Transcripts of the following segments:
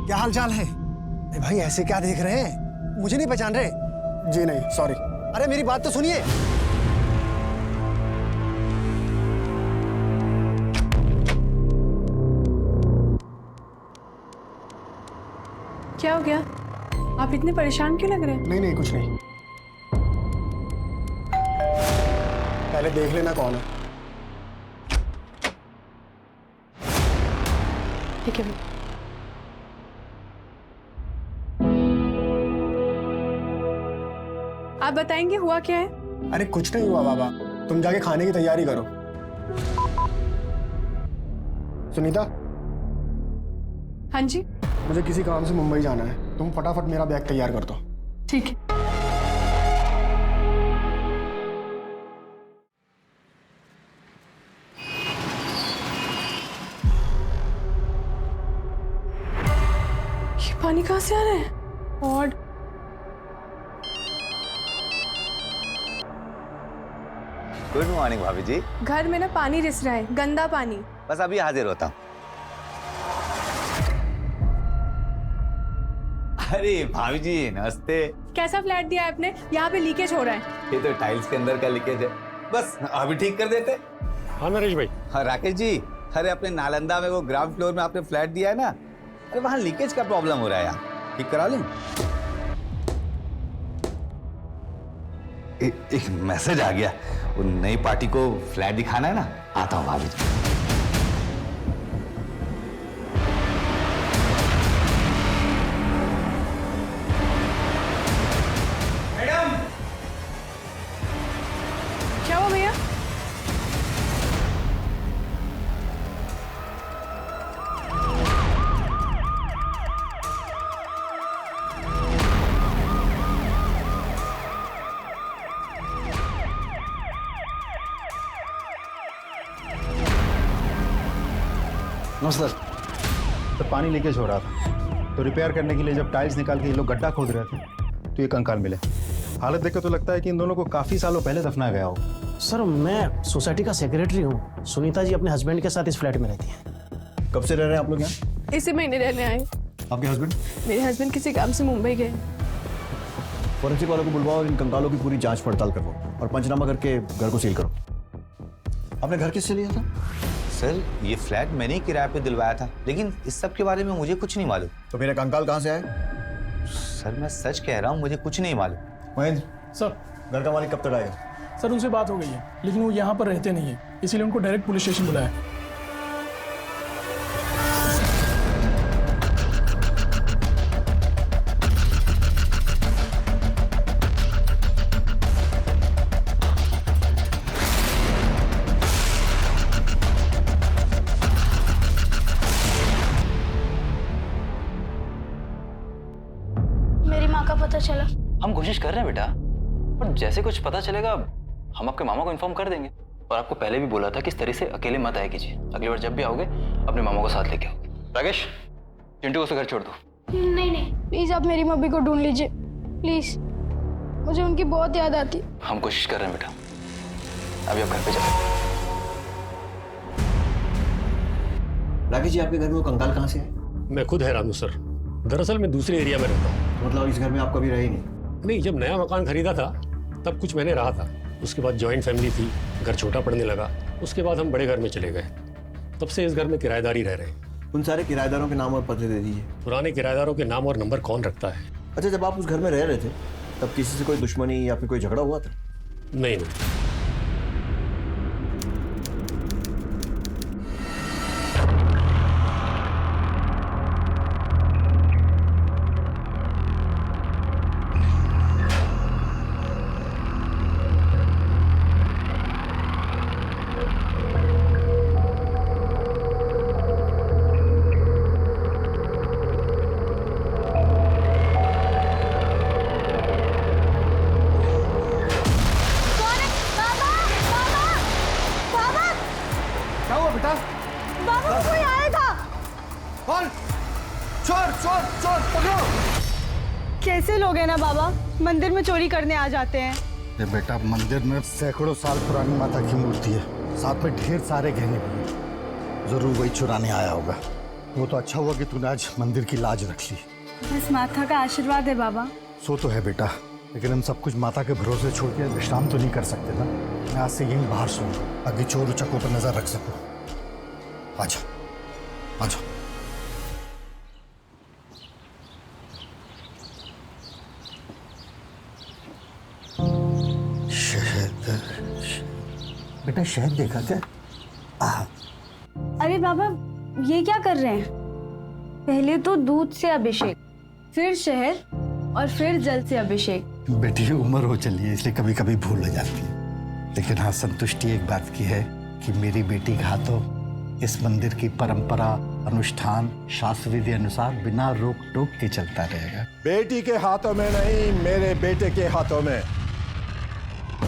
क्या हाल चाल है? भाई ऐसे क्या देख रहे हैं? मुझे नहीं पहचान रहे? जी नहीं, सॉरी। अरे मेरी बात तो सुनिए। क्या हो गया? आप इतने परेशान क्यों लग रहे हैं? नहीं नहीं, कुछ नहीं। पहले देख लेना कौन है। ठीक है भाई। आप बताएंगे हुआ क्या है? अरे कुछ नहीं हुआ बाबा, तुम जाके खाने की तैयारी करो। सुनीता, हाँ जी। मुझे किसी काम से मुंबई जाना है, तुम फटाफट मेरा बैग तैयार कर दो। ठीक है। ये पानी कहाँ से आ रहा है? और गुड मॉर्निंग भाभी जी। घर में ना पानी रिस रहा है, गंदा पानी। बस अभी हाजिर होता हूँ। अरे भाभी जी नमस्ते। कैसा फ्लैट दिया है आपने? यहाँ पे लीकेज हो रहा है। ये तो टाइल्स के अंदर का लीकेज है, बस अभी ठीक कर देते। हाँ नरेश भाई। हाँ राकेश जी, अरे अपने नालंदा में वो ग्राउंड फ्लोर में आपने फ्लैट दिया है ना, अरे वहाँ लीकेज का प्रॉब्लम हो रहा है यार, ठीक करा लूँ? एक मैसेज आ गया, वो नई पार्टी को फ्लैट दिखाना है ना, आता हूँ भाभी जी। क्या हुआ भैया? नमस्कार। तो पानी लीकेज हो रहा था, तो रिपेयर करने के लिए जब टाइल्स निकाल के ये लोग गड्ढा खोद रहे थे तो ये कंकाल मिले। हालत देख के तो लगता है कि इन दोनों को काफी सालों पहले दफनाया गया हो। सर मैं सोसाइटी का सेक्रेटरी हूँ। सुनीता जी अपने हस्बैंड के साथ इस फ्लैट में रहती हैं। कब से रह रहे हैं आप लोग यहाँ? इसी महीने रहने आए। आपके हस्बैंड? मेरे हस्बैंड किसी काम से मुंबई गए। फॉरेंसिक वालों को बुलवाओ और इन कंकालों की पूरी जांच पड़ताल करवाओ और पंचनामा करके घर को सील करो। आपने घर किससे लिया था? सर ये फ्लैट मैंने ही किराए पे दिलवाया था, लेकिन इस सब के बारे में मुझे कुछ नहीं मालूम। तो मेरे कंकाल कहाँ से आए? सर मैं सच कह रहा हूँ, मुझे कुछ नहीं मालूम। महेंद्र, सर घर का मालिक कब तक आएगा? सर उनसे बात हो गई है, लेकिन वो यहाँ पर रहते नहीं है, इसीलिए उनको डायरेक्ट पुलिस स्टेशन बुलाया। मेरी माँ का पता चला। हम कोशिश कर रहे हैं बेटा, पर जैसे कुछ पता चलेगा हम आपके मामा को इन्फॉर्म कर देंगे। और आपको पहले भी बोला था कि इस तरह से अकेले मत आया कीजिए। अगली बार जब भी आओगे अपने मामा को साथ लेके आओ। राकेश, चिंटू को उसे घर छोड़ दो। नहीं नहीं, प्लीज आप मेरी मम्मी को ढूंढ लीजिए प्लीज, मुझे उनकी बहुत याद आती। हम कोशिश कर रहे हैं बेटा, अभी आप घर पे जाओ। राकेश जी, आपके घर में वो कंकाल कहाँ से आए? मैं खुद हैरान हूँ सर, दरअसल मैं दूसरे एरिया में रहता हूँ। तो मतलब इस घर में आप कभी रहे ही नहीं? नहीं, जब नया मकान खरीदा था तब कुछ मैंने रहा था, उसके बाद जॉइंट फैमिली थी, घर छोटा पड़ने लगा, उसके बाद हम बड़े घर में चले गए। तब से इस घर में किराएदार ही रह रहे हैं। उन सारे किराएदारों के नाम और पते दे दीजिए। पुराने किराएदारों के नाम और नंबर कौन रखता है? अच्छा, जब आप उस घर में रह रहे थे तब किसी से कोई दुश्मनी या फिर कोई झगड़ा हुआ था? नहीं नहीं। बाबा कोई आया था। चोर चोर चोर पकड़ो। कैसे लोग हैं ना बाबा, मंदिर में चोरी करने आ जाते हैं। ये बेटा, मंदिर में सैकड़ों साल पुरानी माता की मूर्ति है, साथ में ढेर सारे गहने भी हैं। जरूर वही चुराने आया होगा। वो तो अच्छा हुआ कि तूने आज मंदिर की लाज रख ली। बस माता का आशीर्वाद है बाबा। सो तो है बेटा, लेकिन हम सब कुछ माता के भरोसे छोड़ के विश्राम तो नहीं कर सकते ना। मैं आज से यहीं बाहर सोऊंगा ताकि चोर उचकों पर नजर रख सकूं। आजा आजा। शहद, बेटा शहद देखा क्या? अरे बाबा ये क्या कर रहे हैं? पहले तो दूध से अभिषेक, फिर शहद और फिर जल से अभिषेक। बेटी उम्र हो चली है इसलिए कभी कभी भूल हो जाती है, लेकिन हाँ संतुष्टि एक बात की है कि मेरी बेटी का हाथों इस मंदिर की परंपरा, अनुष्ठान, शास्त्र विधि अनुसार बिना रोक टोक के चलता रहेगा। बेटी के हाथों में नहीं, मेरे बेटे के हाथों में।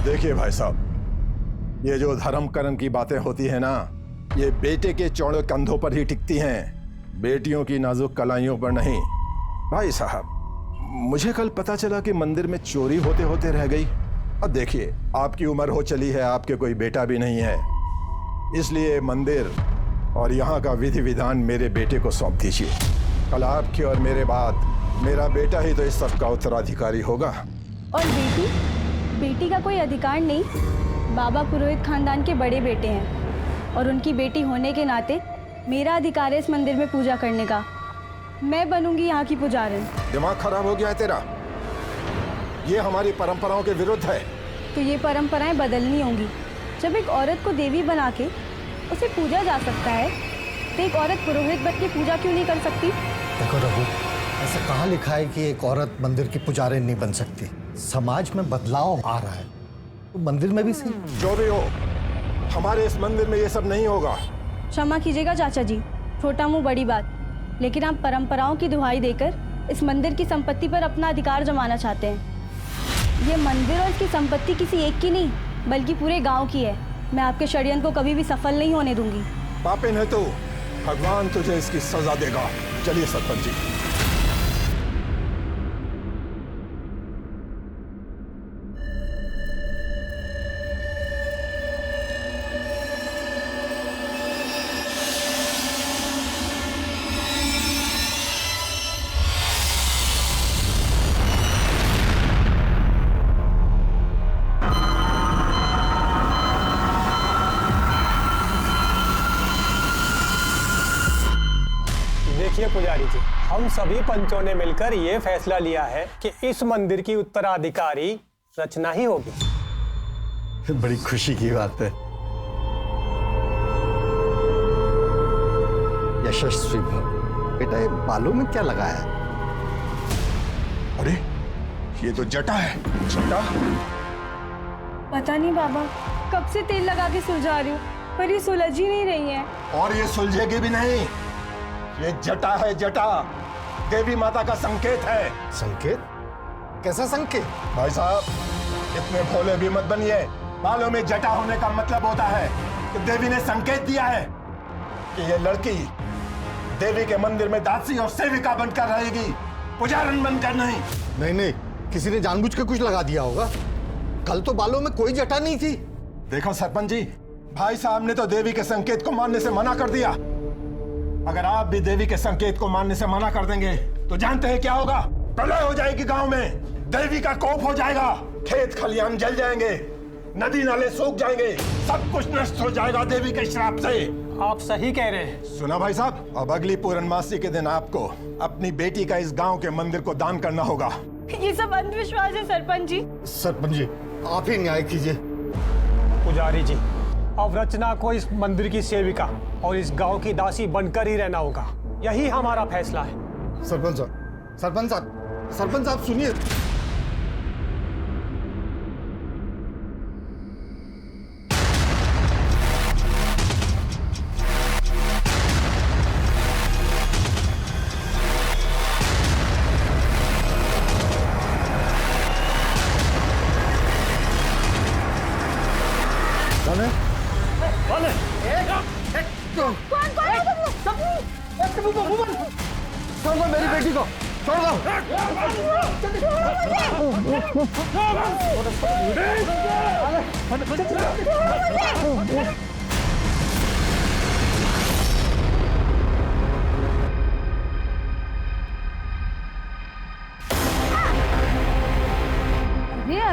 देखिए भाई साहब, ये जो धर्म कर्म की बातें होती है ना, ये बेटे के चौड़े कंधों पर ही टिकती हैं, बेटियों की नाजुक कलाइयों पर नहीं। भाई साहब, मुझे कल पता चला कि मंदिर में चोरी होते होते रह गई। अब देखिए, आपकी उम्र हो चली है, आपके कोई बेटा भी नहीं है, इसलिए मंदिर और यहाँ का विधि विधान मेरे बेटे को सौंप दीजिए। कल आपके और मेरे बाद मेरा बेटा ही तो इस सब का उत्तराधिकारी होगा। और बेटी का कोई अधिकार नहीं। बाबा पुरोहित खानदान के बड़े बेटे हैं और उनकी बेटी होने के नाते मेरा अधिकार है इस मंदिर में पूजा करने का। मैं बनूंगी यहाँ की पुजारन। दिमाग खराब हो गया है तेरा? ये हमारी परंपराओं के विरुद्ध है। तो ये परंपराएं बदलनी होंगी। जब एक औरत को देवी बना के उसे पूजा जा सकता है, तो एक औरत पुरोहित बन के पूजा क्यों नहीं कर सकती? देखो रघु, ऐसा कहाँ लिखा है कि एक औरत मंदिर की पुजारी नहीं बन सकती? समाज में बदलाव आ रहा है, तो मंदिर में भी सही। जो भी हो, हमारे इस मंदिर में ये सब नहीं होगा। क्षमा कीजिएगा चाचा जी, छोटा मुंह बड़ी बात, लेकिन आप परंपराओं की दुहाई देकर इस मंदिर की संपत्ति पर अपना अधिकार जमाना चाहते हैं। ये मंदिर और इसकी संपत्ति किसी एक की नहीं, बल्कि पूरे गांव की है। मैं आपके षड्यंत्र को कभी भी सफल नहीं होने दूंगी। पापिन है तू, भगवान तुझे इसकी सजा देगा। चलिए सरपंच जी। देखिए पुजारी जी, हम सभी पंचों ने मिलकर ये फैसला लिया है कि इस मंदिर की उत्तराधिकारी रचना ही होगी। बड़ी खुशी की बात है। यशस्वी भव। बेटा ये बालों में क्या लगाया है? अरे ये तो जटा है। जटा? पता नहीं बाबा, कब से तेल लगा के सुलझा रही हूँ, पर ये सुलझ ही नहीं रही है। और ये सुलझेगी भी नहीं। ये जटा है, जटा देवी माता का संकेत है। संकेत? कैसा संकेत? भाई साहब, इतने भोले भी मत बनिए। बालों में जटा होने का मतलब होता है कि देवी ने संकेत दिया है कि ये लड़की देवी के मंदिर में दासी और सेविका बनकर रहेगी, पुजारन बनकर नहीं। नहीं नहीं, किसी ने जानबूझ के कुछ लगा दिया होगा। कल तो बालों में कोई जटा नहीं थी। देखो सरपंच जी, भाई साहब ने तो देवी के संकेत को मानने से मना कर दिया। अगर आप भी देवी के संकेत को मानने से मना कर देंगे तो जानते हैं क्या होगा? प्रलय हो जाएगी गांव में, देवी का कोप हो जाएगा, खेत खलियान जल जाएंगे, नदी नाले सूख जाएंगे, सब कुछ नष्ट हो जाएगा देवी के श्राप से। आप सही कह रहे हैं। सुना भाई साहब, अब अगली पूर्णमासी के दिन आपको अपनी बेटी का इस गांव के मंदिर को दान करना होगा। ये सब अंधविश्वास है सरपंच जी। सरपंच जी, आप ही न्याय कीजिए। पुजारी जी, अब रचना को इस मंदिर की सेविका और इस गांव की दासी बनकर ही रहना होगा। यही हमारा फैसला है। सरपंच साहब, सरपंच साहब, सरपंच साहब सुनिए। छोड़ दो मेरी बेटी को, छोड़ दो।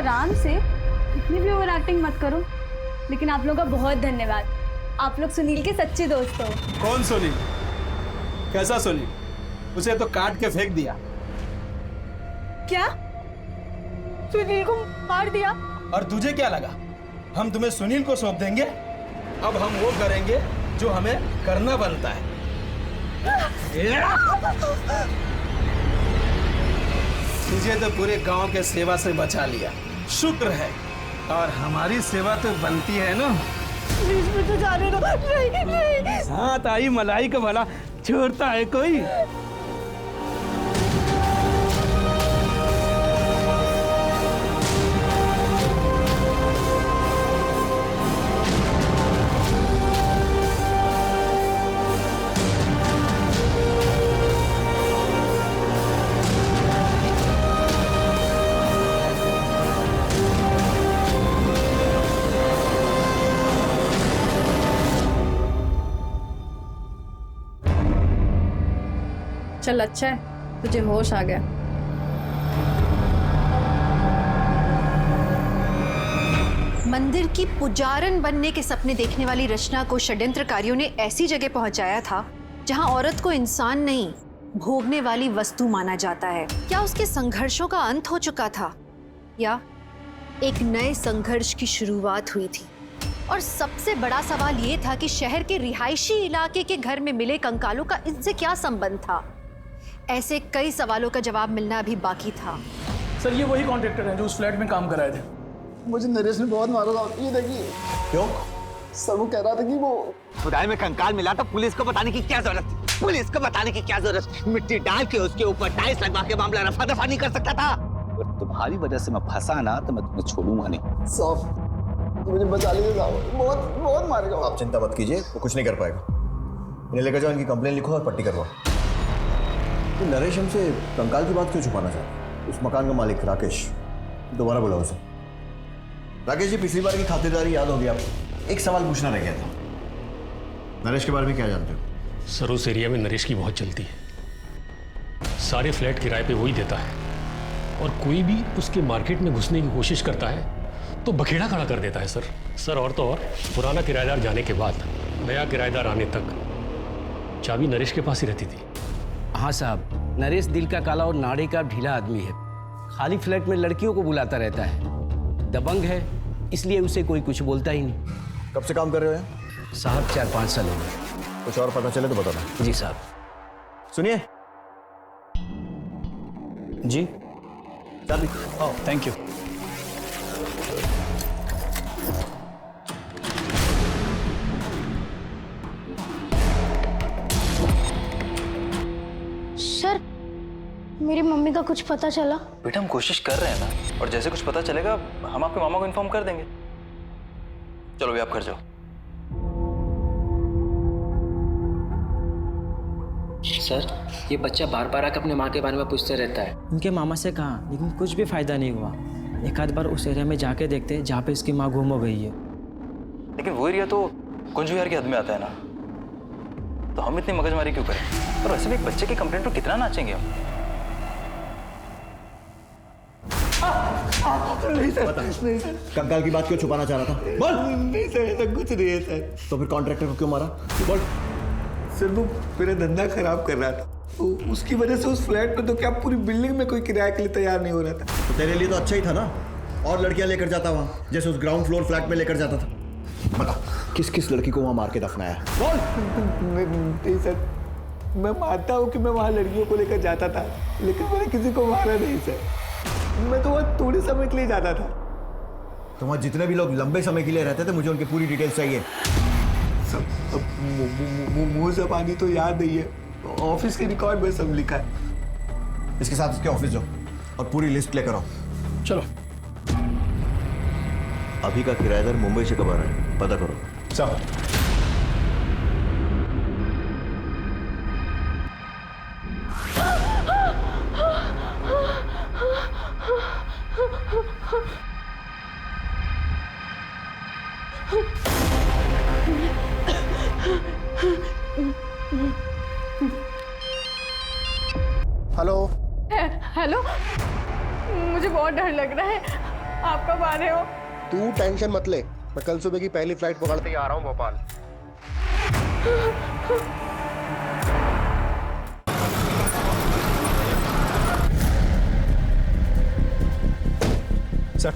आराम से, इतनी भी ओवर एक्टिंग मत करो। लेकिन आप लोगों का बहुत धन्यवाद, आप लोग सुनील के सच्चे दोस्त हो। कौन सुनील? कैसा सुनील? उसे तो काट के फेंक दिया। क्या? सुनील को मार दिया? और तुझे क्या लगा हम तुम्हें सुनील को सौंप देंगे? अब हम वो करेंगे जो हमें करना बनता है। तुझे तो पूरे गांव के सेवा से बचा लिया, शुक्र है। और हमारी सेवा तो बनती है ना। बीच में तो जाने दो। नहीं नहीं। साथ आई मलाई का भला छोड़ता है कोई? चल अच्छा है तुझे होश आ गया। मंदिर की पुजारन बनने के सपने देखने वाली रचना को षड्यंत्रकारियों ने ऐसी जगह पहुंचाया था जहां औरत को इंसान नहीं, भोगने वाली वस्तु माना जाता है। क्या उसके संघर्षों का अंत हो चुका था या एक नए संघर्ष की शुरुआत हुई थी? और सबसे बड़ा सवाल ये था कि शहर के रिहायशी इलाके के घर में मिले कंकालों का इनसे क्या संबंध था? ऐसे कई सवालों का जवाब मिलना अभी बाकी था। सर ये वही कॉन्ट्रैक्टर है जो उस फ्लैट में काम कर रहे थे। मुझे नरेश ने बहुत मारा था, ये देखिए। क्यों? सर वो कह रहा था कि वो खुदाई में कंकाल मिला तो पुलिस को बताने की क्या जरूरत थी? पुलिस को बताने की क्या जरूरत? मिट्टी डाल के उसके ऊपर टाइल्स लगवा के मामला रफा दफा नहीं कर सकता था? और तुम्हारी वजह से मैं फंसा ना तो मैं तुम्हें छोड़ूंगा नहीं। साहब मुझे बचा लीजिए साहब, बहुत बहुत मारेगा। आप चिंता मत कीजिए, वो कुछ नहीं कर पाएगा। इन्हें लेकर जाओ, इनकी कंप्लेन लिखो और पट्टी करवाओ। तो नरेश हमसे कंकाल की बात क्यों छुपाना चाहता है? उस मकान का मालिक राकेश, दोबारा बुलाओ उसे। राकेश जी, पिछली बार की खातिरदारी याद होगी आपको? एक सवाल पूछना रह गया था। नरेश के बारे में क्या जानते हो? सर उस एरिया में नरेश की बहुत चलती है। सारे फ्लैट किराए पे वही देता है और कोई भी उसके मार्केट में घुसने की कोशिश करता है तो बखेड़ा खड़ा कर देता है सर। और तो और पुराना किराएदार जाने के बाद नया किराएदार आने तक चाबी नरेश के पास ही रहती थी। हाँ साहब, नरेश दिल का काला और नाड़े का ढीला आदमी है। खाली फ्लैट में लड़कियों को बुलाता रहता है। दबंग है, इसलिए उसे कोई कुछ बोलता ही नहीं। कब से काम कर रहे हो साहब? 4-5 साल हो गए। कुछ और पता चले तो बताना। जी साहब। सुनिए जी। चाबी। Thank you. सर मेरी मम्मी का कुछ पता चला? बेटा हम कोशिश कर रहे हैं ना, और जैसे कुछ पता चलेगा हम आपके मामा को इन्फॉर्म कर देंगे। चलो भी आप घर जाओ। सर ये बच्चा बार बार आकर अपने माँ के बारे में पूछते रहता है। उनके मामा से कहा, लेकिन कुछ भी फायदा नहीं हुआ। एक आध बार उस एरिया में जाके देखते जहाँ पे इसकी माँ गुम हो गई है। लेकिन वो एरिया तो कुंज विहार की हद में आता है ना, तो हम इतनी मगजमारी क्यों करें? और वैसे भी एक बच्चे की कंप्लेंट पर कितना नाचेंगे हम? नहीं सर, नहीं सर। कंकाल की बात क्यों छुपाना चाह रहा था? बोल। नहीं सर, ऐसा कुछ नहीं है सर। तो फिर कॉन्ट्रैक्टर को क्यों मारा? बोल। सर वो मेरा धंधा खराब कर रहा था, तो उसकी वजह से उस फ्लैट में तो क्या पूरी बिल्डिंग में कोई किराए के लिए तैयार नहीं हो रहा था। तो तेरे लिए तो अच्छा ही था ना, और लड़कियां लेकर जाता वहाँ, जैसे उस ग्राउंड फ्लोर फ्लैट में लेकर जाता था। बता किस किस लड़की को वहाँ मार के दफनाया? बोल। नहीं सर, मैं मानता हूँ कि मैं वहाँ लड़कियों को लेकर जाता था, लेकिन मैंने किसी को मारा नहीं सर। मैं तो वहाँ थोड़े समय के लिए जाता था। तो वहाँ जितने भी लोग लंबे समय के लिए रहते थे, मुझे उनकी पूरी डिटेल्स चाहिए। सब मुंह ज़बानी तो याद नहीं है, ऑफिस के रिकॉर्ड में सब लिखा है। इसके साथ इसके ऑफिस जाओ और पूरी लिस्ट लेकर आओ। चलो। अभी का किराएदार मुंबई से कब आ रहा है, पता करो। साहब हेलो, हेलो, मुझे बहुत डर लग रहा है। आप कब आ रहे हो? तू टेंशन मत ले, मैं कल सुबह की पहली फ्लाइट पकड़ते ही आ रहा हूँ भोपाल। सर,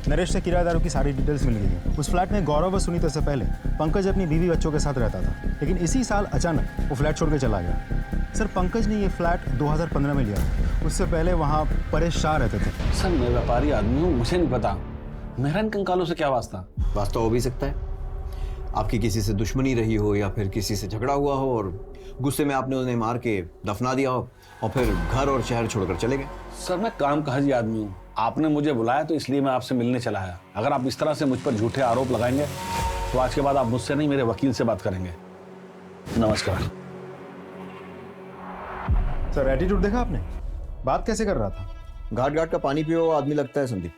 नरेश से किराएदारों की सारी डिटेल्स मिल गई है। उस फ्लैट में गौरव और सुनीता से पहले पंकज अपनी बीवी बच्चों के साथ रहता था, लेकिन इसी साल अचानक वो फ्लैट छोड़ के चला गया। सर, पंकज ने ये फ्लैट 2015 में लिया। उससे पहले वहाँ परेश शाह रहते थे। सर, मैं व्यापारी आदमी हूँ, मुझे नहीं पता मेरा इन कंकालों से क्या वास्ता। वास्ता हो भी सकता है, आपकी किसी से दुश्मनी रही हो या फिर किसी से झगड़ा हुआ हो और गुस्से में आपने उन्हें मार के दफना दिया हो और फिर घर और शहर छोड़कर चले गए। सर, मैं काम काजी आदमी हूँ, आपने मुझे बुलाया तो इसलिए मैं आपसे मिलने चला आया। अगर आप इस तरह से मुझ पर झूठे आरोप लगाएंगे तो आज के बाद आप मुझसे नहीं मेरे वकील से बात करेंगे। नमस्कार। सर, एटीट्यूड देखा आपने, बात कैसे कर रहा था। घाट घाट का पानी पियो आदमी लगता है संदीप।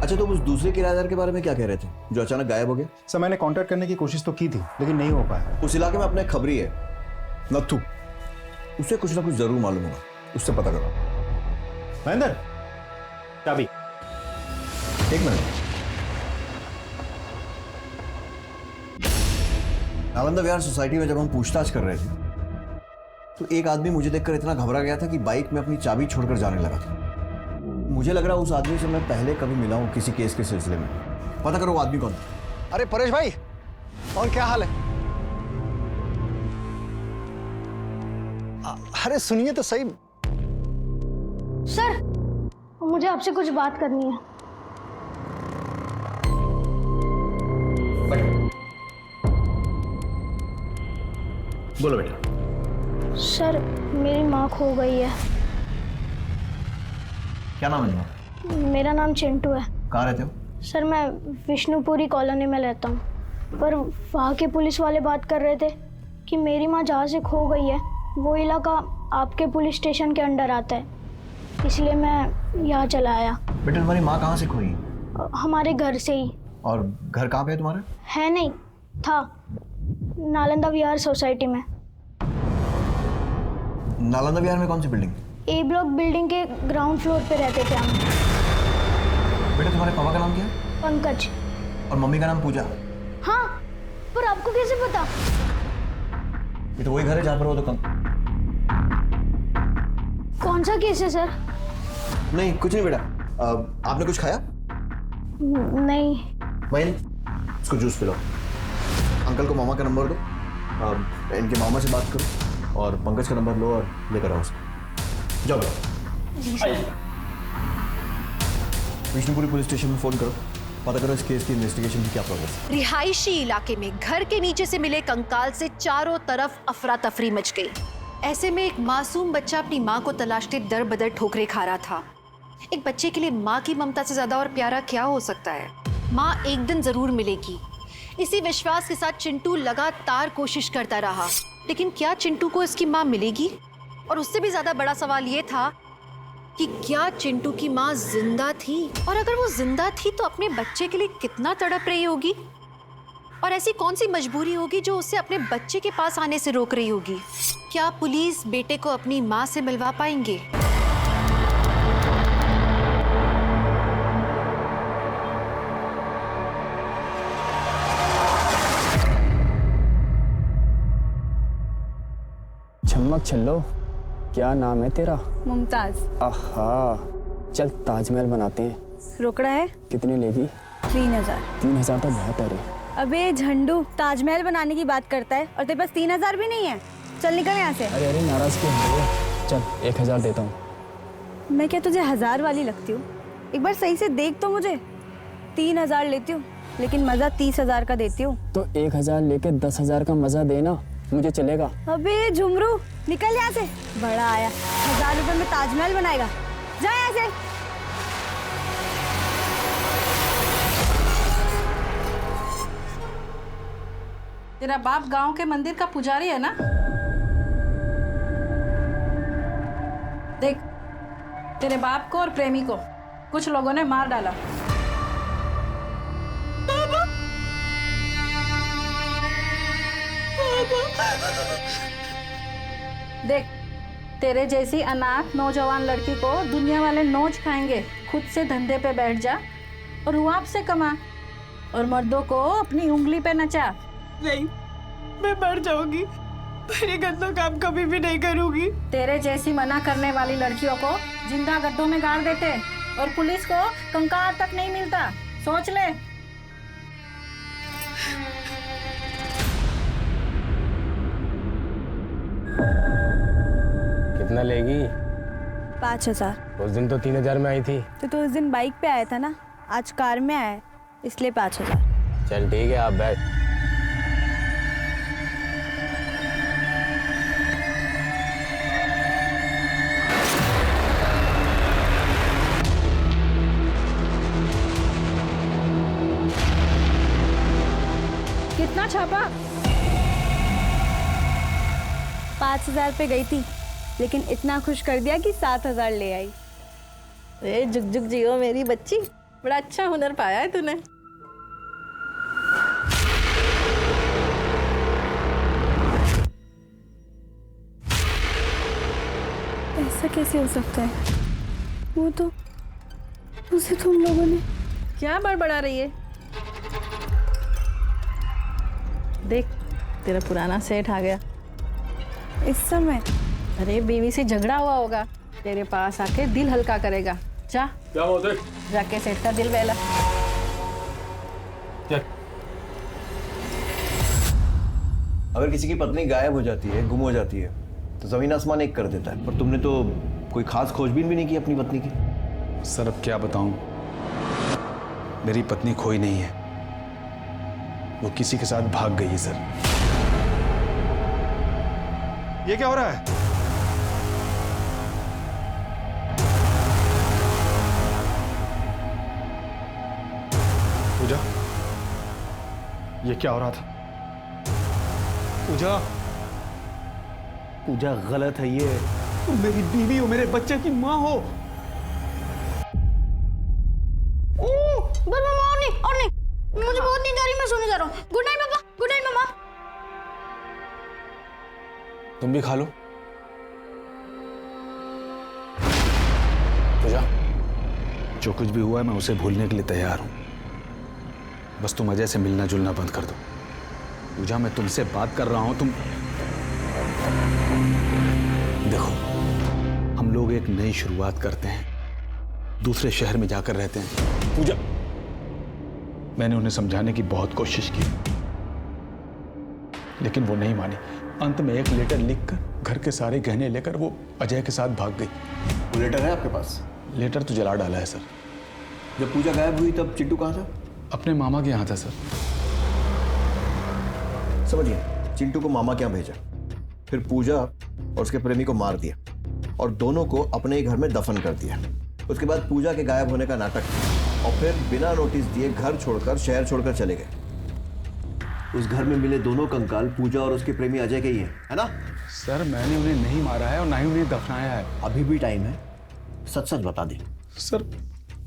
अच्छा, तो उस दूसरे किराएदार के बारे में क्या कह रहे थे जो अचानक गायब हो गया? सर, मैंने कांटेक्ट करने की कोशिश तो की थी लेकिन नहीं हो पाया। उस इलाके में अपने खबरी है नथु, उसे कुछ ना कुछ जरूर मालूम होगा, उससे पता करो। महेंद्र, चाबी। एक मिनट। नालंदा विहार सोसाइटी में जब हम पूछताछ कर रहे थे तो एक आदमी मुझे देखकर इतना घबरा गया था कि बाइक में अपनी चाबी छोड़कर जाने लगा था। मुझे लग रहा उस आदमी से मैं पहले कभी मिला हूं किसी केस के सिलसिले में। पता करो वो आदमी कौन। अरे परेश भाई, और क्या हाल है? अरे सुनिए तो सही। सर, मुझे आपसे कुछ बात करनी है। बोलो बेटा। सर, मेरी माँ खो गई है। क्या नाम है तुम्हारा? मेरा नाम चिंटू है। कहाँ रहते हो? सर, मैं विष्णुपुरी कॉलोनी में रहता हूँ, पर वहाँ के पुलिस वाले बात कर रहे थे कि मेरी माँ जहाँ से खो गई है वो इलाका आपके पुलिस स्टेशन के अंडर आता है, इसलिए मैं यहाँ चला आया। बेटा, तुम्हारी माँ कहाँ से खोई? हमारे घर से ही। और घर कहाँ पे है तुम्हारा? है नहीं, था नालंदा विहार सोसाइटी में। नालंदा विहार में कौन सी बिल्डिंग? ए ब्लॉक बिल्डिंग के ग्राउंड फ्लोर पे रहते थे हम। बेटा, तुम्हारे पापा का नाम क्या है? पंकज। और मम्मी का नाम पूजा। हाँ, पर आपको कैसे पता? ये तो वही घर है जहाँ पर वो दुकान। कौन सा केस है सर? नहीं, कुछ नहीं बेटा। आपने कुछ खाया? नहीं। वही, इसको जूस पिलाओ। अंकल को मामा का नंबर दो, इनके मामा से बात करो और पंकज का नंबर लो और लेकर आओ उसे। जाओ विष्णुपुरी पुलिस स्टेशन में फोन करो, पता करो इस केस की इन्वेस्टिगेशन की क्या प्रोग्रेस है। रिहायशी इलाके में घर के नीचे से मिले कंकाल से चारों तरफ अफरा तफरी मच गई। ऐसे में एक मासूम बच्चा अपनी माँ को तलाशते दर बदर ठोकरे खा रहा था। एक बच्चे के लिए माँ की ममता से ज्यादा और प्यारा क्या हो सकता है? माँ एक दिन जरूर मिलेगी, इसी विश्वास के साथ चिंटू लगातार कोशिश करता रहा। लेकिन क्या चिंटू को इसकी माँ मिलेगी? और उससे भी ज्यादा बड़ा सवाल ये था कि क्या चिंटू की माँ जिंदा थी? और अगर वो जिंदा थी तो अपने बच्चे के लिए कितना तड़प रही होगी? और ऐसी कौन सी मजबूरी होगी जो उसे अपने बच्चे के पास आने से रोक रही होगी? क्या पुलिस बेटे को अपनी माँ से मिलवा पाएंगे? चम्मक छल्लो, क्या नाम है तेरा? मुमताज। आहा, चल ताजमहल बनाते हैं। रोकड़ा है? कितनी लेगी? 3000। 3000 तो बहुत है रे। अबे झंडू, ताजमहल बनाने की बात करता है और तेरे पास 3000 भी नहीं है। चल निकल यहाँ से। अरे अरे, नाराज क्यों हो रही है? चल 1000 देता हूँ। मैं क्या तुझे 1000 वाली लगती हूँ? एक बार सही से देख तो मुझे। 3000 लेती हूँ लेकिन मजा 30000 का देती हूँ। तो 1000 लेके 10000 का मजा देना, मुझे चलेगा। अबे झुमरू, निकल यहाँ से। बड़ा आया, 1000 रुपए में ताजमहल बनाएगा। जा यहाँ से। तेरा बाप गांव के मंदिर का पुजारी है ना? देख, तेरे बाप को और प्रेमी को कुछ लोगों ने मार डाला। देख, तेरे जैसी अनाथ नौजवान लड़की को दुनिया वाले नोच खाएंगे। खुद से धंधे पे बैठ जा और रुआब से कमा और मर्दों को अपनी उंगली पे नचा। नहीं, मैं मर जाऊंगी, मेरे गंदा काम कभी भी नहीं करूंगी। तेरे जैसी मना करने वाली लड़कियों को जिंदा गड्ढों में गाड़ देते और पुलिस को कंकाल तक नहीं मिलता, सोच ले। कितना लेगी? 5,000। उस दिन तो 3,000 में आई थी। तो उस दिन बाइक पे आया था ना, आज कार में आया है, इसलिए 5,000। चल ठीक है, आप बैठ। कितना छापा? 5,000 पे गई थी, लेकिन इतना खुश कर दिया कि 7,000 ले आई। ए जुग जुग जियो मेरी बच्ची, बड़ा अच्छा हुनर पाया है तूने। ऐसा कैसे हो सकता है? वो तो उसे तुम लोगों ने क्या बड़बड़ा रही है? देख, तेरा पुराना सेठ आ गया। इस समय? अरे बीवी से झगड़ा हुआ होगा, तेरे पास आके दिल हल्का करेगा। जा, क्या हुआ? देख, जाके सेठ का दिल बहला। अगर किसी की पत्नी गायब हो जाती है, गुम हो जाती है, तो जमीन आसमान एक कर देता है। पर तुमने तो कोई खास खोजबीन भी नहीं की अपनी पत्नी की। सर अब क्या बताऊं, मेरी पत्नी खोई नहीं है, वो किसी के साथ भाग गई है सर। ये क्या हो रहा है? पूजा, ये क्या हो रहा था? पूजा, पूजा गलत है ये। तुम मेरी बीवी हो, मेरे बच्चे की माँ हो। बस मामा, और नहीं, मुझे बहुत नींद आ रही, मैं सोने जा रहा हूँ। गुड नाइट पापा, गुड नाइट मामा। तुम भी खा लो। पूजा, जो कुछ भी हुआ है मैं उसे भूलने के लिए तैयार हूं, बस तुम अजय से मिलना जुलना बंद कर दो। पूजा, मैं तुमसे बात कर रहा हूं, तुम देखो, हम लोग एक नई शुरुआत करते हैं, दूसरे शहर में जाकर रहते हैं। पूजा, मैंने उन्हें समझाने की बहुत कोशिश की, लेकिन वो नहीं मानी। अंत में एक लेटर लिखकर घर के सारे गहने लेकर वो अजय के साथ भाग गई। वो लेटर है आपके पास? लेटर तो जला डाला है सर। जब पूजा गायब हुई तब चिट्टू कहाँ था? अपने मामा के यहाँ था सर। समझिए, चिंटू को मामा के यहाँ भेजा, फिर पूजा और उसके प्रेमी को मार दिया और दोनों को अपने ही घर में दफन कर दिया। उसके बाद पूजा के गायब होने का नाटक, और फिर बिना नोटिस दिए घर छोड़कर, शहर छोड़कर चले गए। उस घर में मिले दोनों कंकाल पूजा और उसके प्रेमी अजय के ही है ना? सर, मैंने उन्हें नहीं मारा है और ना ही उन्हें दफनाया है। अभी भी टाइम है, सच सच बता दे। सर,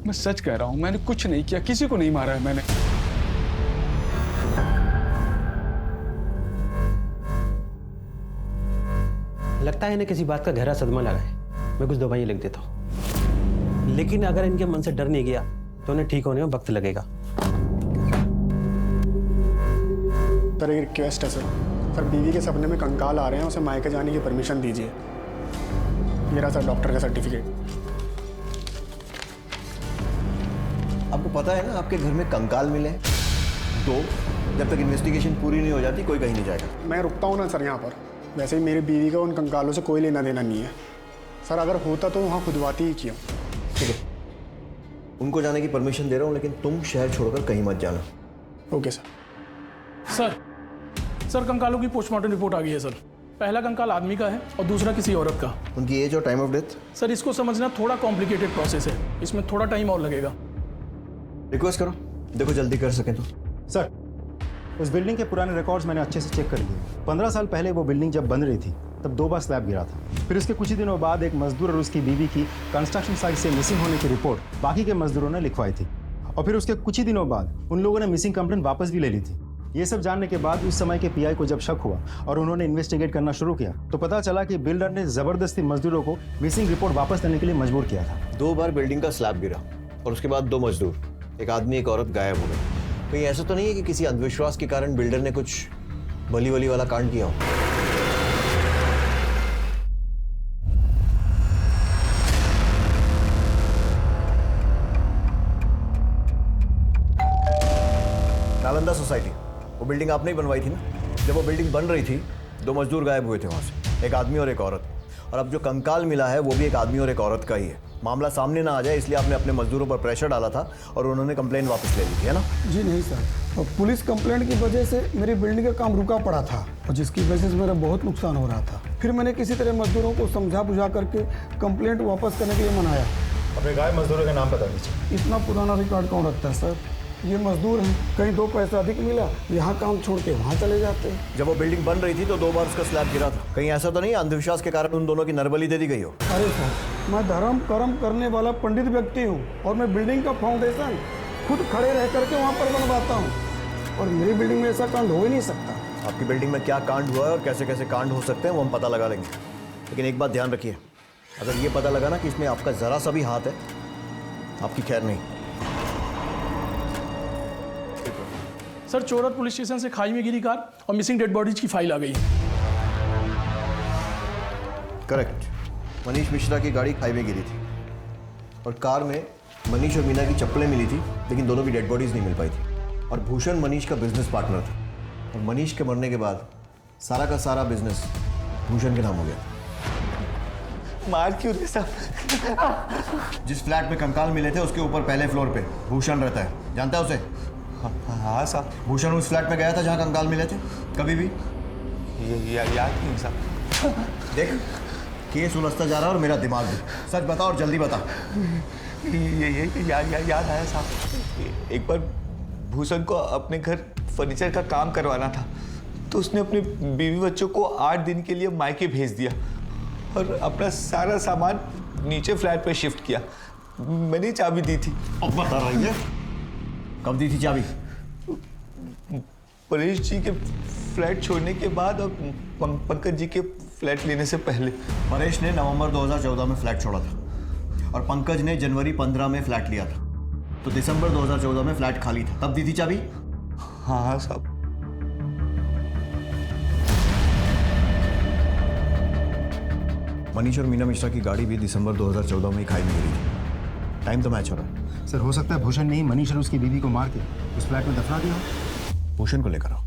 मैं सच कह रहा हूं, मैंने कुछ नहीं किया, किसी को नहीं मारा है मैंने। लगता है इन्हें किसी बात का गहरा सदमा लगा है। मैं कुछ दवाइयाँ लिख देता हूँ, लेकिन अगर इनके मन से डर नहीं गया तो उन्हें ठीक होने में वक्त लगेगा। सर एक रिक्वेस्ट है सर, बीवी के सपने में कंकाल आ रहे हैं, उसे मायके जाने की परमिशन दीजिए। मेरा सर डॉक्टर का सर्टिफिकेट। आपको पता है ना, आपके घर में कंकाल मिले दो, जब तक इन्वेस्टिगेशन पूरी नहीं हो जाती कोई कहीं नहीं जाएगा। मैं रुकता हूँ ना सर यहाँ पर। वैसे ही मेरी बीवी का उन कंकालों से कोई लेना देना नहीं है सर, अगर होता तो वहाँ खुदवाती ही क्यों। ठीक है, उनको जाने की परमिशन दे रहा हूँ, लेकिन तुम शहर छोड़कर कहीं मत जाना। Okay sir. सर, कंकालों की पोस्टमार्टम रिपोर्ट आ गई है सर। पहला कंकाल आदमी का है और दूसरा किसी औरत का। उनकी एज और टाइम ऑफ डेथ? सर, इसको समझना थोड़ा कॉम्प्लिकेटेड प्रोसेस है, इसमें थोड़ा टाइम और लगेगा। रिक्वेस्ट करो, देखो जल्दी कर सकें तो। सर, उस बिल्डिंग के पुराने रिकॉर्ड्स मैंने अच्छे से चेक कर लिए। 15 साल पहले वो बिल्डिंग जब बन रही थी तब 2 बार स्लैब गिरा था। फिर उसके कुछ ही दिनों बाद एक मजदूर और उसकी बीवी की कंस्ट्रक्शन साइट से मिसिंग होने की रिपोर्ट बाकी के मजदूरों ने लिखवाई थी, और फिर उसके कुछ ही दिनों बाद उन लोगों ने मिसिंग कंप्लेंट वापस भी ले ली थी। ये सब जानने के बाद उस समय के पीआई को जब शक हुआ और उन्होंने इन्वेस्टिगेट करना शुरू किया तो पता चला कि बिल्डर ने जबरदस्ती मजदूरों को मिसिंग रिपोर्ट वापस देने के लिए मजबूर किया था। 2 बार बिल्डिंग का स्लैब गिरा और उसके बाद 2 मजदूर, एक आदमी एक औरत गायब हो गए। कहीं ऐसा तो नहीं है कि किसी अंधविश्वास के कारण बिल्डर ने कुछ बली वली वाला कांड किया हो? नालंदा सोसाइटी, वो बिल्डिंग आपने ही बनवाई थी ना? जब वो बिल्डिंग बन रही थी 2 मजदूर गायब हुए थे वहां से, एक आदमी और एक औरत। और अब जो कंकाल मिला है वो भी एक आदमी और एक औरत का ही है। मामला सामने ना आ जाए इसलिए आपने अपने मजदूरों पर प्रेशर डाला था और उन्होंने कंप्लेंट वापस ले ली थी, है ना? जी नहीं सर, तो पुलिस कंप्लेंट की वजह से मेरी बिल्डिंग का काम रुका पड़ा था और जिसकी वजह से मेरा बहुत नुकसान हो रहा था। फिर मैंने किसी तरह मजदूरों को समझा बुझा करके कंप्लेंट वापस करने के लिए मनाया। अपने गायब मजदूरों का नाम बता दीजिए। इतना पुराना रिकॉर्ड कौन रखता है सर? ये मजदूर हैं, कहीं 2 पैसा अधिक मिला यहाँ काम छोड़ के वहाँ चले जाते हैं। जब वो बिल्डिंग बन रही थी तो 2 बार उसका स्लैब गिरा था। कहीं ऐसा तो नहीं अंधविश्वास के कारण उन दोनों की नरबली दे दी गई हो? अरे सर, मैं धर्म कर्म करने वाला पंडित व्यक्ति हूँ और मैं बिल्डिंग का फाउंडेशन खुद खड़े रह करके वहाँ पर बनवाता हूँ और मेरी बिल्डिंग में ऐसा कांड हो ही नहीं सकता। आपकी बिल्डिंग में क्या कांड हुआ है और कैसे कैसे कांड हो सकते हैं वो हम पता लगा लेंगे, लेकिन एक बात ध्यान रखिए, अगर ये पता लगा ना कि इसमें आपका जरा सा भी हाथ है, आपकी खैर नहीं। सर, चोरत पुलिस स्टेशन से खाई में गिरी कार और मिसिंग डेड बॉडीज की फाइल आ गई है। करेक्ट, मनीष मिश्रा की गाड़ी खाई में गिरी थी और कार में मनीष और मीना की चप्पलें मिली थी, लेकिन दोनों की डेड बॉडीज नहीं मिल पाई थी। और भूषण मनीष का बिजनेस पार्टनर था और मनीष के मरने के बाद सारा का सारा बिजनेस भूषण के नाम हो गया। मार क्यों दे साहब? जिस फ्लैट में कंकाल मिले थे उसके ऊपर पहले फ्लोर पे भूषण रहता है, जानता है उसे? हाँ साहब। भूषण उस फ्लैट में गया था जहाँ कंकाल मिले थे कभी भी? याद नहीं साहब। देख, केस उलझता जा रहा है और मेरा दिमाग भी। सच बता और जल्दी बता। याद आया साहब, एक बार भूषण को अपने घर फर्नीचर का काम करवाना था तो उसने अपने बीवी बच्चों को 8 दिन के लिए मायके भेज दिया और अपना सारा सामान नीचे फ्लैट पे शिफ्ट किया। मैंने चाबी दी थी। अब बता रही है, कब दी थी चाबी? परेश जी के फ्लैट छोड़ने के बाद और पंकज जी के फ्लैट लेने से पहले। परेश ने नवंबर 2014 में फ्लैट छोड़ा था और पंकज ने जनवरी 15 में फ्लैट लिया था, तो दिसंबर 2014 में फ्लैट खाली था, तब दी थी चाबी? हाँ साहब। मनीष और मीना मिश्रा की गाड़ी भी दिसंबर 2014 में ही खाई में गिरी थी। टाइम तो मैच हो रहा है। सर, हो सकता है भूषण ने ही मनीष और उसकी बीवी को मार के उस फ्लैट में दफना दिया। भूषण को लेकर आओ।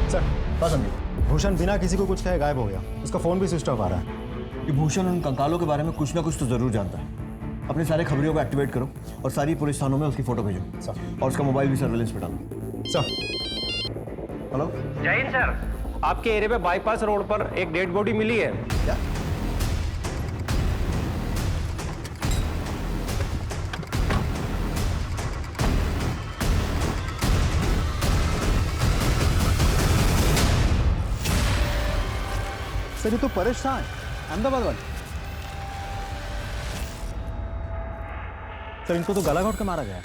सर, बस समझिए, भूषण बिना किसी को कुछ कहे गायब हो गया। उसका फोन भी स्विच ऑफ आ रहा है। ये भूषण उन कंकालों के बारे में कुछ ना कुछ तो जरूर जानता है। अपने सारे खबरियों को एक्टिवेट करो और सारी पुलिस थानों में उसकी फोटो भेजो सर, और उसका मोबाइल भी सर्वेलेंस पे डालो सर। हेलो जय हिंद सर, आपके एरिया पे बाईपास रोड पर एक डेड बॉडी मिली है। क्या? सर, ये तो परेश था, अहमदाबाद वाले। सर, इनको तो गला घोट के मारा गया।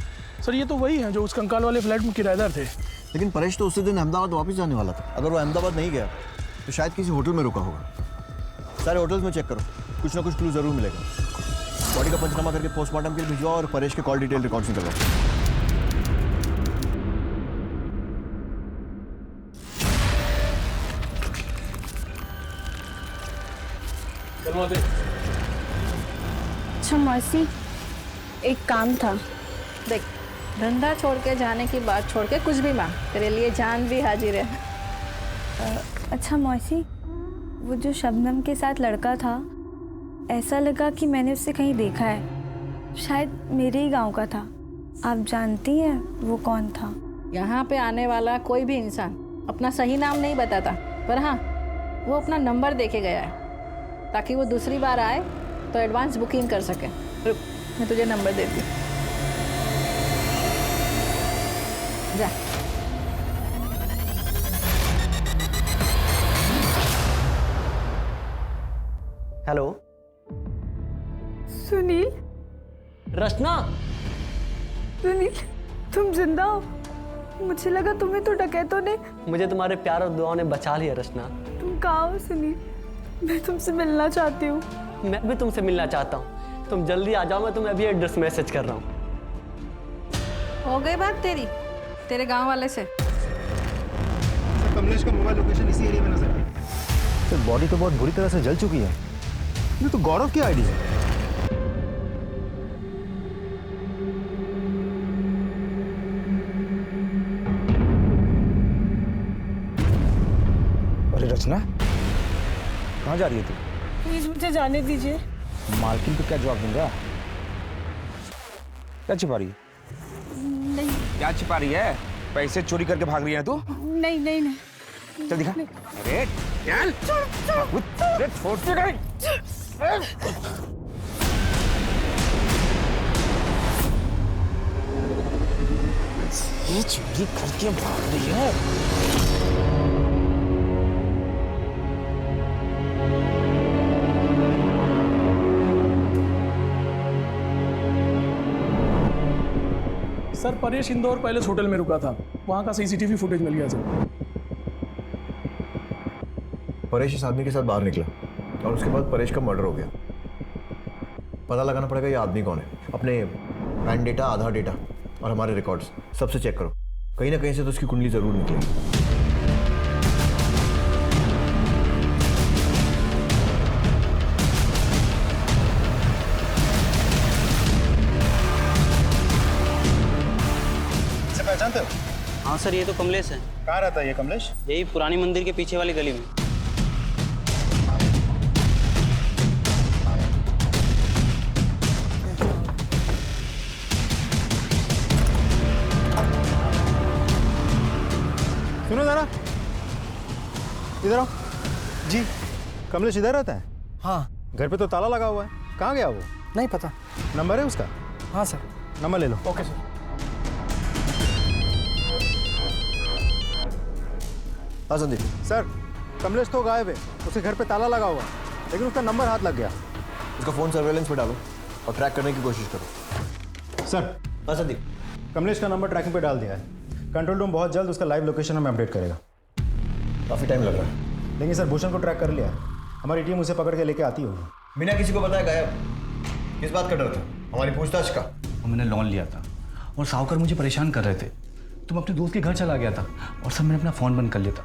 सर, ये तो वही है जो उस कंकाल वाले फ्लैट में किराएदार थे। लेकिन परेश तो उसी दिन अहमदाबाद वापस जाने वाला था। अगर वो अहमदाबाद नहीं गया तो शायद किसी होटल में रुका होगा। सारे होटल्स में चेक करो, कुछ ना कुछ क्लू जरूर मिलेगा। बॉडी का पंचनामा करके पोस्टमार्टम के लिए भिजवाओ और परेश के कॉल डिटेल रिकॉर्ड्स निकलवाओ। अच्छा मौसी, एक काम था। देख, धंधा छोड़ के जाने की बात छोड़ के कुछ भी मांग, तेरे लिए जान भी हाजिर है। अच्छा मौसी, वो जो शबनम के साथ लड़का था, ऐसा लगा कि मैंने उससे कहीं देखा है। शायद मेरे ही गांव का था। आप जानती हैं वो कौन था? यहाँ पे आने वाला कोई भी इंसान अपना सही नाम नहीं बताता, पर हाँ, वो अपना नंबर देके गया है ताकि वो दूसरी बार आए तो एडवांस बुकिंग कर सके। रुक, मैं तुझे नंबर देती हूँ। जा। हेलो सुनील, रचना। सुनील, तुम जिंदा हो? मुझे लगा तुम्हें तो डकैतों ने। मुझे तुम्हारे प्यार और दुआओं ने बचा लिया रचना। तुम कहाँ हो सुनील? मैं तुमसे मिलना चाहती हूँ। मैं भी तुमसे मिलना चाहता हूँ, तुम जल्दी आ जाओ, मैं तुम्हें अभी एड्रेस मैसेज कर रहा हूँ। हो गई बात तेरे गांव वाले से? कमलेश का मोबाइल लोकेशन इसी एरिया में नजर है। सर बॉडी तो बहुत बुरी तरह से जल चुकी है। ये तो गौरव की आईडी है। अरे रचना, कहाँ जा रही है तू? प्लीज मुझे जाने दीजिए। मालकिन को क्या जवाब दूंगा? क्या छिपा रही है? नहीं। क्या छिपा रही है? पैसे चोरी करके भाग रही है तू? नहीं नहीं नहीं। चल दिखा। अरे चल। अरे छोड़ के गई। ये चोरी करके भाग रही है। Sir Paresh Indore palace hotel में रुका था, वहाँ का सीसीटीवी फुटेज मिल गया सर। परेश इस आदमी के साथ बाहर निकला और उसके बाद परेश का मर्डर हो गया। पता लगाना पड़ेगा ये आदमी कौन है। अपने पैन डेटा, आधार डेटा और हमारे रिकॉर्ड्स सबसे चेक करो, कहीं ना कहीं से तो उसकी कुंडली जरूर निकलेगी। पहचानते हो? हाँ सर, ये तो कमलेश है। कहाँ रहता है ये कमलेश? यही पुरानी मंदिर के पीछे वाली गली में। सुनो जरा, इधर आओ। जी, कमलेश इधर रहता है? हाँ। घर पे तो ताला लगा हुआ है, कहाँ गया वो? नहीं पता। नंबर है उसका? हाँ सर। नंबर ले लो। Okay sir. हाँ संदीप। सर, कमलेश तो गायब है, उसके घर पे ताला लगा हुआ है, लेकिन उसका नंबर हाथ लग गया। उसका फोन सर्वेलेंस पे डालो और ट्रैक करने की कोशिश करो। सर। हाँ संदीप। कमलेश का नंबर ट्रैकिंग पे डाल दिया है। कंट्रोल रूम बहुत जल्द उसका लाइव लोकेशन हमें अपडेट करेगा। काफी टाइम लग रहा है, लेकिन सर भूषण को ट्रैक कर लिया, हमारी टीम उसे पकड़ के लेके आती होगी। बिना किसी को बताया गायब। किस बात का डर था? हमारी पूछताछ का। मैंने लोन लिया था और साहूकार मुझे परेशान कर रहे थे, तो मैं अपने दोस्त के घर चला गया था और सर मैंने अपना फ़ोन बंद कर लिया था।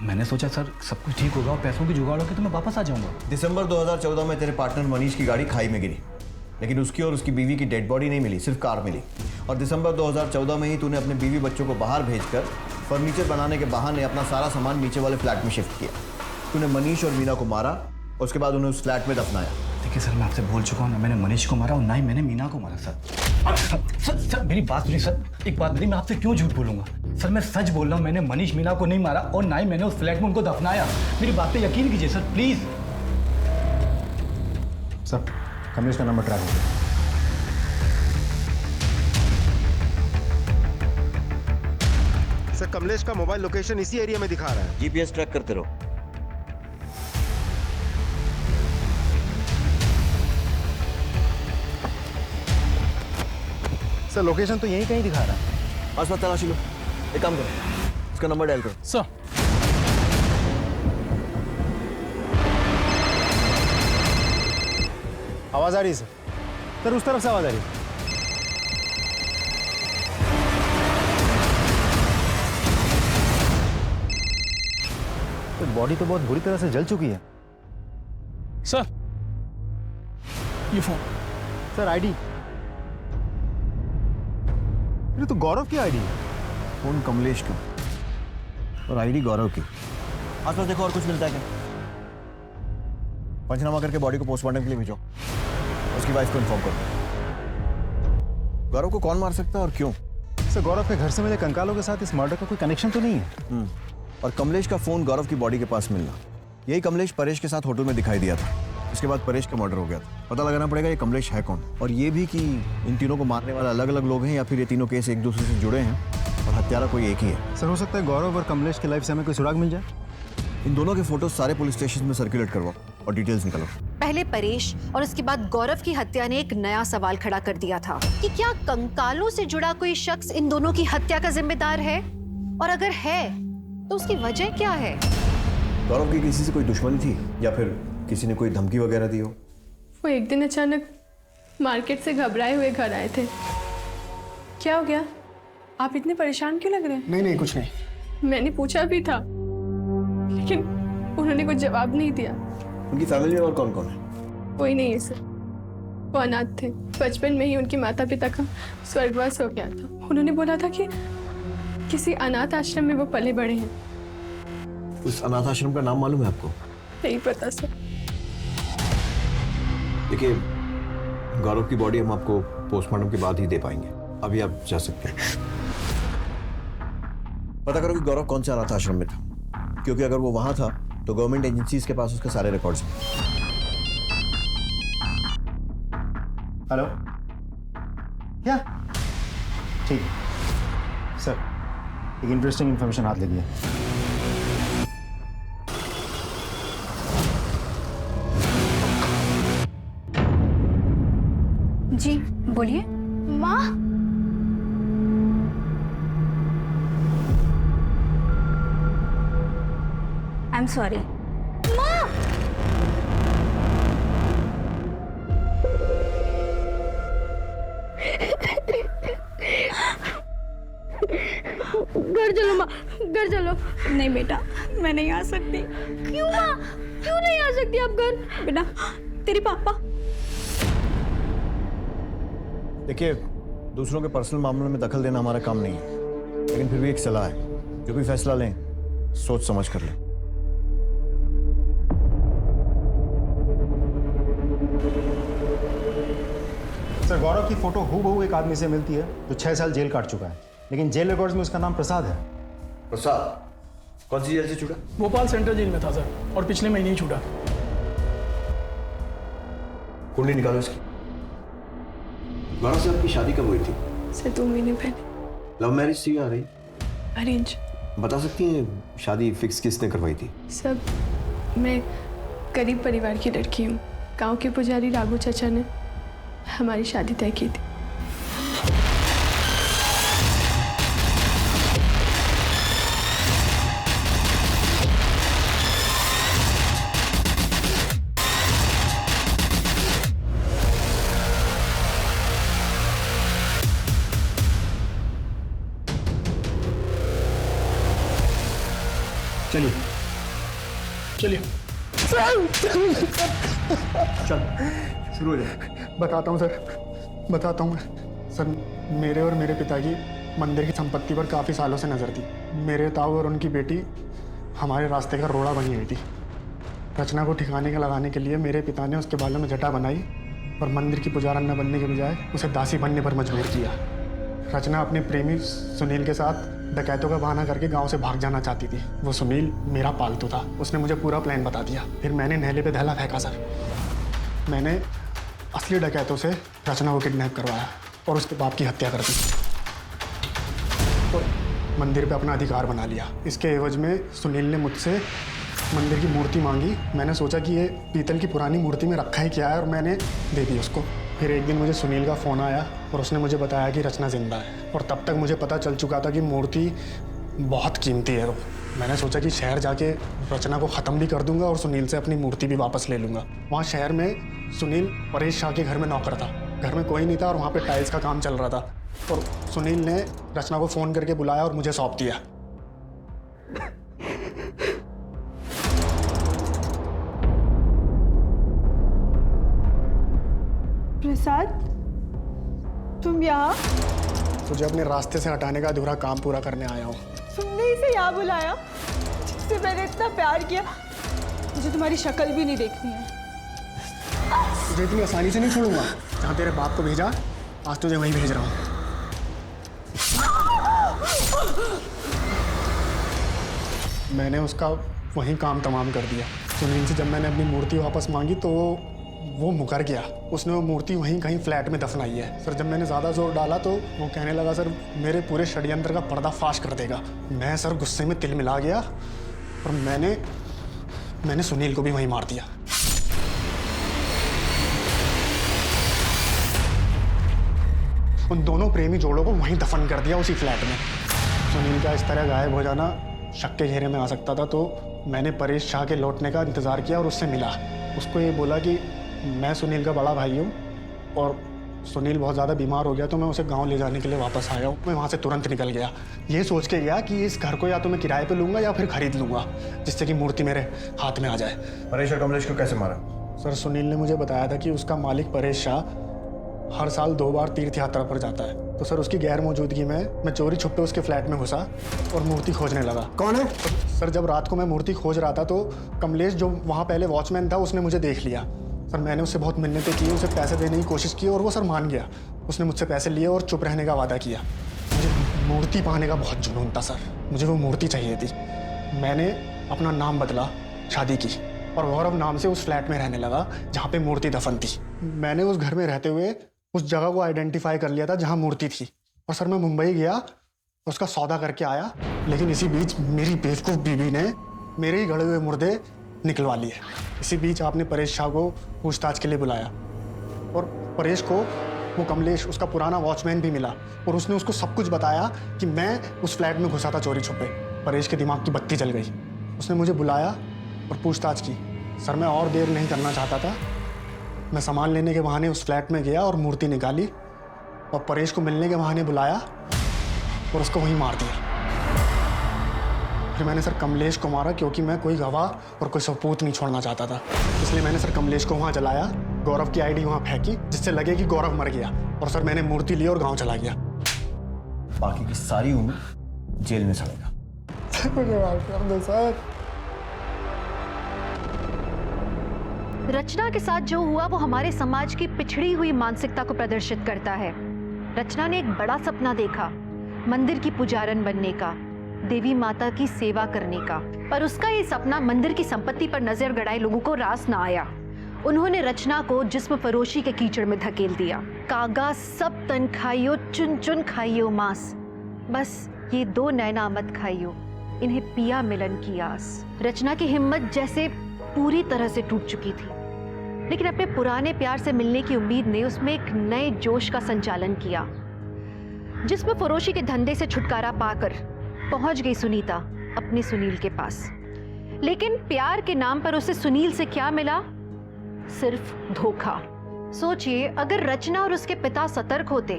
मैंने सोचा सर सब कुछ ठीक होगा और पैसों की जुगाड़ होगी तो मैं वापस आ जाऊंगा। दिसंबर 2014 में तेरे पार्टनर मनीष की गाड़ी खाई में गिरी, लेकिन उसकी और उसकी बीवी की डेड बॉडी नहीं मिली, सिर्फ कार मिली। और दिसंबर 2014 में ही तूने अपने बीवी बच्चों को बाहर भेजकर फर्नीचर बनाने के बहाने अपना सारा सामान नीचे वाले फ्लैट में शिफ्ट किया। तूने मनीष और मीना को मारा और उसके बाद उन्हें उस फ्लैट में दफनाया। देखिए सर, मैं आपसे बोल चुका हूँ, ना मैंने मनीष को मारा और ना ही मैंने मीना को मारा सर। सर मेरी बात सुनिए सर, एक बात बताइए, मैं आपसे क्यों झूठ बोलूंगा? सर मैं सच बोल रहा हूँ, मैंने मनीष मीना को नहीं मारा और ना ही मैंने उस फ्लैट में उनको दफनाया। मेरी बात पे यकीन कीजिए सर, प्लीज। सर, कमलेश का नंबर ट्रैक हो गया। सर कमलेश का मोबाइल लोकेशन इसी एरिया में दिखा रहा है। जीपीएस ट्रैक करते रहो। सर लोकेशन तो यहीं कहीं दिखा रहा है। आसपास तलाशी लो। एक काम करो, इसका नंबर डायल करो। सर। आवाज आ रही है सर? सर उस तरफ से आवाज आ रही है। तो बॉडी तो बहुत बुरी तरह से जल चुकी है। सर ये फोन। सर आईडी, ये तो गौरव की आईडी है। फोन कमलेश का और आईडी गौरव की। आसपास देखो और कुछ मिलता है क्या? पंचनामा करके बॉडी को पोस्टमार्टम के लिए भेजो। उसकी वाइफ को इन्फॉर्म करो। गौरव को कौन मार सकता है और क्यों? सर गौरव के घर से मिले कंकालों के साथ इस मर्डर का कोई कनेक्शन तो नहीं है। और कमलेश का फोन गौरव की बॉडी के पास मिलना, यही कमलेश परेश के साथ होटल में दिखाई दिया था। इसके बाद परेश का मर्डर हो गया था। पता लगाना पड़ेगा ये कमलेश है कौन, और ये भी कि इन तीनों को मारने वाले अलग अलग लोग हैं या फिर ये तीनों केस एक दूसरे से जुड़े हैं और हत्यारा कोई एक ही है। सर हो सकता है गौरव और कमलेश की लाइफ से हमें कोई सुराग मिल जाए। इन दोनों के फोटोज सारे पुलिस स्टेशन में सर्कुलेट करवाओ और डिटेल्स निकालो। पहले परेश और उसके बाद गौरव की हत्या ने एक नया सवाल खड़ा कर दिया था कि क्या कंकालों से जुड़ा कोई शख्स इन दोनों की हत्या का जिम्मेदार है, और अगर है तो उसकी वजह क्या है? गौरव की किसी से कोई दुश्मनी थी या फिर किसी ने कोई धमकी वगैरह दी हो? वो एक दिन अचानक मार्केट से घबराए हुए घर आए थे। क्या हो गया? आप इतने परेशान क्यों लग रहे हैं? नहीं कुछ नहीं। मैंने पूछा भी था लेकिन उन्होंने कुछ जवाब नहीं दिया। उनकी फैमिली में और कौन कौन है? कोई नहीं है सर, वो अनाथ थे। बचपन में ही उनके माता पिता का स्वर्गवास हो गया था। उन्होंने बोला था कि किसी अनाथ आश्रम में वो पले बड़े हैं। उस अनाथ आश्रम का नाम मालूम है आपको? नहीं पता सर। देखिए, गौरव की बॉडी हम आपको पोस्टमार्टम के बाद ही दे पाएंगे, अभी आप जा सकते हैं। पता करो कि गौरव कौन से अनाथ आश्रम में था, क्योंकि अगर वो वहां था तो गवर्नमेंट एजेंसीज के पास उसके सारे रिकॉर्ड्स हैं। हेलो, क्या? ठीक है सर, एक इंटरेस्टिंग इंफॉर्मेशन हाथ लगी है। जी बोलिए। माँ, आई एम सॉरी। घर चलो माँ, घर चलो। नहीं बेटा, मैं नहीं आ सकती। क्यों माँ, क्यों नहीं आ सकती आप घर? बेटा, तेरे पापा। देखिए, दूसरों के पर्सनल मामलों में दखल देना हमारा काम नहीं है, लेकिन फिर भी एक सलाह है, जो भी फैसला लें सोच समझ कर लें। सर, गौरव की फोटो हूबहू एक आदमी से मिलती है जो 6 साल जेल काट चुका है, लेकिन जेल रिकॉर्ड्स में उसका नाम प्रसाद है। प्रसाद कौन सी जेल से छूटा? भोपाल सेंट्रल जेल में था सर, और पिछले महीने ही छूटा। कुंडली निकालो इसकी। गौरव से आपकी शादी कब हुई थी? सर 2 महीने पहले। लव मैरिज थी या अरेंज? अरेंज। बता सकती हैं शादी फिक्स किसने करवाई थी? सब, मैं गरीब परिवार की लड़की हूँ। गांव के पुजारी राघु चाचा ने हमारी शादी तय की थी। चलिए चलिए चल, शुरू हो जाए। बताता हूँ सर, बताता हूँ मैं। सर, मेरे और मेरे पिता की मंदिर की संपत्ति पर काफ़ी सालों से नज़र थी। मेरे ताऊ और उनकी बेटी हमारे रास्ते का रोड़ा बनी हुई थी। रचना को ठिकाने का लगाने के लिए मेरे पिता ने उसके बालों में जटा बनाई और मंदिर की पुजारन न बनने के बजाय उसे दासी बनने पर मजबूर किया। रचना अपने प्रेमी सुनील के साथ डकैतों का बहाना करके गांव से भाग जाना चाहती थी। वो सुनील मेरा पालतू था, उसने मुझे पूरा प्लान बता दिया। फिर मैंने नहले पे धैला फेंका सर। मैंने असली डकैतों से रचना को किडनैप करवाया और उसके बाप की हत्या कर दी और मंदिर पे अपना अधिकार बना लिया। इसके एवज में सुनील ने मुझसे मंदिर की मूर्ति मांगी। मैंने सोचा कि ये पीतल की पुरानी मूर्ति में रखा ही क्या है, और मैंने दे दी उसको। फिर एक दिन मुझे सुनील का फ़ोन आया और उसने मुझे बताया कि रचना जिंदा है, और तब तक मुझे पता चल चुका था कि मूर्ति बहुत कीमती है। मैंने सोचा कि शहर जाके रचना को ख़त्म भी कर दूंगा और सुनील से अपनी मूर्ति भी वापस ले लूँगा। वहाँ शहर में सुनील परेश शाह के घर में नौकर था। घर में कोई नहीं था और वहाँ पे टाइल्स का काम चल रहा था, और सुनील ने रचना को फ़ोन करके बुलाया और मुझे सौंप दिया। प्रसाद, तुम यहाँ? तुझे अपने रास्ते से हटाने का अधूरा काम पूरा करने आया हूँ। तुमने इसे यहाँ बुलाया जिससे मैंने इतना प्यार किया? मुझे तुम्हारी शक्ल भी नहीं देखनी है। तुझे इतनी आसानी से नहीं छोड़ूंगा। जहाँ तेरे बाप को भेजा, आज तुझे वहीं भेज रहा हूँ। मैंने उसका वहीं काम तमाम कर दिया। सुनील से जब मैंने अपनी मूर्ति वापस मांगी तो वो मुकर गया। उसने वो मूर्ति वहीं कहीं फ्लैट में दफनाई है। सर, जब मैंने ज़्यादा जोर डाला तो वो कहने लगा सर मेरे पूरे षड्यंत्र का पर्दाफाश कर देगा। मैं सर गुस्से में तिल मिला गया और मैंने सुनील को भी वहीं मार दिया। उन दोनों प्रेमी जोड़ों को वहीं दफन कर दिया उसी फ्लैट में। सुनील का इस तरह गायब हो जाना शक के घेरे में आ सकता था, तो मैंने परेश शाह के लौटने का इंतज़ार किया और उससे मिला। उसको ये बोला कि मैं सुनील का बड़ा भाई हूँ और सुनील बहुत ज़्यादा बीमार हो गया तो मैं उसे गांव ले जाने के लिए वापस आया हूँ। मैं वहाँ से तुरंत निकल गया, ये सोच के गया कि इस घर को या तो मैं किराए पे लूँगा या फिर खरीद लूँगा, जिससे कि मूर्ति मेरे हाथ में आ जाए। परेश और कमलेश को कैसे मारा? सर, सुनील ने मुझे बताया था कि उसका मालिक परेश शाह हर साल 2 बार तीर्थ यात्रा पर जाता है, तो सर उसकी गैर मौजूदगी में मैं चोरी छुपे उसके फ्लैट में घुसा और मूर्ति खोजने लगा। कौन है? सर, जब रात को मैं मूर्ति खोज रहा था तो कमलेश, जो वहाँ पहले वॉचमैन था, उसने मुझे देख लिया। सर, मैंने उससे बहुत मिन्नतें की, उसे पैसे देने की कोशिश की और वो सर मान गया। उसने मुझसे पैसे लिए और चुप रहने का वादा किया। मुझे मूर्ति पाने का बहुत जुनून था सर, मुझे वो मूर्ति चाहिए थी। मैंने अपना नाम बदला, शादी की और गौरव नाम से उस फ्लैट में रहने लगा जहाँ पे मूर्ति दफन थी। मैंने उस घर में रहते हुए उस जगह को आइडेंटिफाई कर लिया था जहाँ मूर्ति थी। और सर, मैं मुंबई गया, उसका सौदा करके आया, लेकिन इसी बीच मेरी बेवकूफ़ बीवी ने मेरे ही गड़े हुए मुर्दे निकलवा लिए। इसी बीच आपने परेश शाह को पूछताछ के लिए बुलाया और परेश को वो कमलेश, उसका पुराना वॉचमैन भी मिला और उसने उसको सब कुछ बताया कि मैं उस फ्लैट में घुसा था चोरी छुपे। परेश के दिमाग की बत्ती जल गई, उसने मुझे बुलाया और पूछताछ की। सर, मैं और देर नहीं करना चाहता था। मैं सामान लेने के बहाने उस फ्लैट में गया और मूर्ति निकाली और परेश को मिलने के बहाने बुलाया और उसको वहीं मार दिया। फिर मैंने सर कमलेश को मारा क्योंकि मैं कोई गवाह और कोई सबूत नहीं छोड़ना चाहता था। इसलिए मैंने सर कमलेश को वहाँ जलाया, गौरव की आईडी वहाँ फेंकी जिससे लगे कि गौरव मर गया, और सर मैंने मूर्ति ली और गाँव चला गया। बाकी की सारी उम्र जेल में सड़ेगा। रचना के साथ जो हुआ वो हमारे समाज की पिछड़ी हुई मानसिकता को प्रदर्शित करता है। रचना ने एक बड़ा सपना देखा, मंदिर की पुजारन बनने का, देवी माता की सेवा करने का, पर उसका ये सपना मंदिर की संपत्ति पर नजर गड़ाए लोगों को रास ना आया। उन्होंने रचना को जिस्म फरोशी के कीचड़ में धकेल दिया। कागा सब तन खाइयो, चुन चुन खाइयो मांस, बस ये 2 नैना मत खाइयो, इन्हें पिया मिलन की आस। रचना की हिम्मत जैसे पूरी तरह से टूट चुकी थी, लेकिन अपने पुराने प्यार से मिलने की उम्मीद ने उसमें एक नए जोश का संचालन किया। जिस्म फरोशी के धंधे से छुटकारा पाकर पहुंच गई सुनीता अपने सुनील के पास, लेकिन प्यार के नाम पर उसे सुनील से क्या मिला? सिर्फ धोखा। सोचिए, अगर रचना और उसके पिता सतर्क होते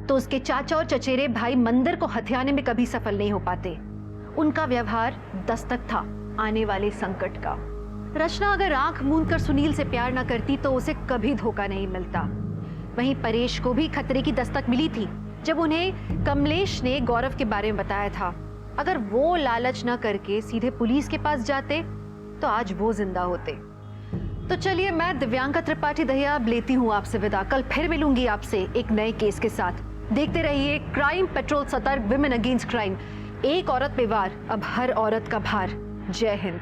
तो उसके चाचा और चचेरे भाई मंदिर को हथियाने में कभी सफल नहीं हो पाते। उनका व्यवहार दस्तक था आने वाले संकट का। रचना अगर आंख मूंद कर सुनील से प्यार न करती तो उसे कभी धोखा नहीं मिलता। वहीं परेश को भी खतरे की दस्तक मिली थी जब उन्हें कमलेश ने गौरव के बारे में बताया था। अगर वो लालच न करके सीधे पुलिस के पास जाते तो आज वो जिंदा होते। तो चलिए, मैं दिव्यांका त्रिपाठी दहिया अब लेती हूँ आपसे विदा। कल फिर मिलूंगी आपसे एक नए केस के साथ। देखते रहिए क्राइम पेट्रोल, सतर्क, विमेन अगेंस्ट क्राइम। एक औरत पे वार, अब हर औरत का भार। जय हिंद।